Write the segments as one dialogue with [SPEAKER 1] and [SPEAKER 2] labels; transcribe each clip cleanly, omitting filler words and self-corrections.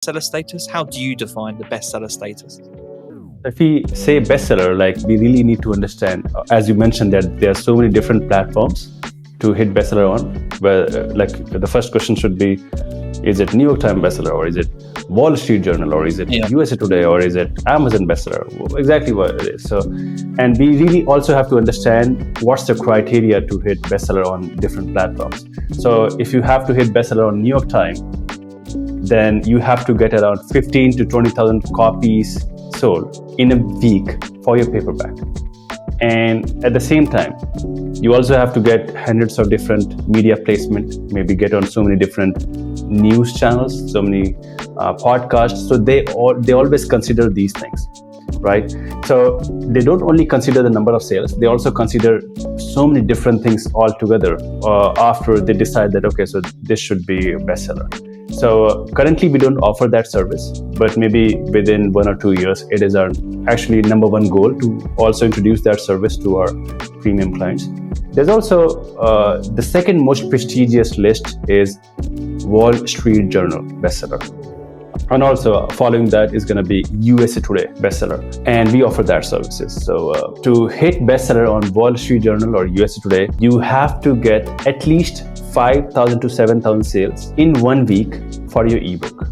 [SPEAKER 1] bestseller status? How do you define the bestseller status?
[SPEAKER 2] If we say bestseller, like we really need to understand, as you mentioned, that there are so many different platforms to hit bestseller on. Where, like the first question should be, is it New York Times bestseller, or is it Wall Street Journal, or is it USA Today, or is it Amazon bestseller? Exactly what it is. So, and we really also have to understand what's the criteria to hit bestseller on different platforms. So, if you have to hit bestseller on New York Times, then you have to get around 15 to 20,000 copies sold in a week for your paperback. And at the same time, you also have to get hundreds of different media placement, maybe get on so many different news channels, so many podcasts. So they always consider these things, right? So they don't only consider the number of sales, they also consider so many different things altogether after they decide that, okay, so this should be a bestseller. So currently we don't offer that service, but maybe within 1 or 2 years, it is our actually number one goal to also introduce that service to our premium clients. There's also the second most prestigious list is Wall Street Journal bestseller. And also following that is going to be USA Today bestseller. And we offer that services. So to hit bestseller on Wall Street Journal or USA Today, you have to get at least 5,000 to 7,000 sales in 1 week for your ebook.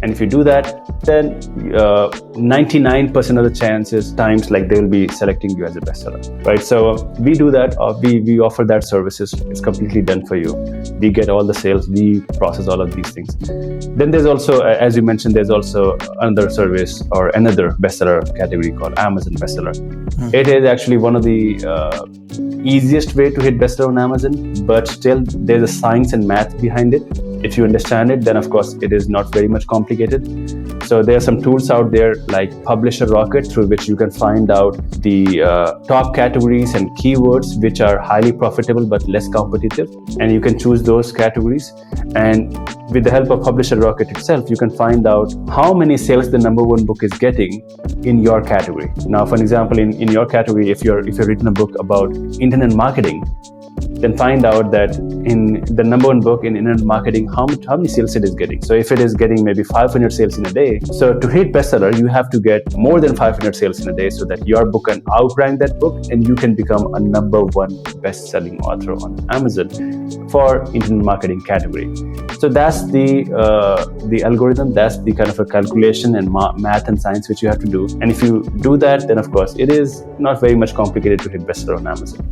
[SPEAKER 2] And if you do that, then 99% of the times like they will be selecting you as a bestseller, right? So we do that, we offer that services. It's completely done for you. We get all the sales, we process all of these things. Then there's also, as you mentioned, there's also another service or another bestseller category called Amazon bestseller. It is actually one of the easiest way to hit bestseller on Amazon, but still there's a science and math behind it. If you understand it, then of course it is not very much complicated. So there are some tools out there like Publisher Rocket, through which you can find out the top categories and keywords which are highly profitable but less competitive, and you can choose those categories. And with the help of Publisher Rocket itself, you can find out how many sales the number one book is getting in your category. Now, for example, in your category, if you've written a book about internet marketing, then find out that in the number one book in internet marketing, how many sales it is getting. So if it is getting maybe 500 sales in a day, so to hit bestseller, you have to get more than 500 sales in a day so that your book can outrank that book and you can become a number one best-selling author on Amazon for internet marketing category. So that's the algorithm, that's the kind of a calculation and math and science which you have to do. And if you do that, then of course it is not very much complicated to hit bestseller on Amazon.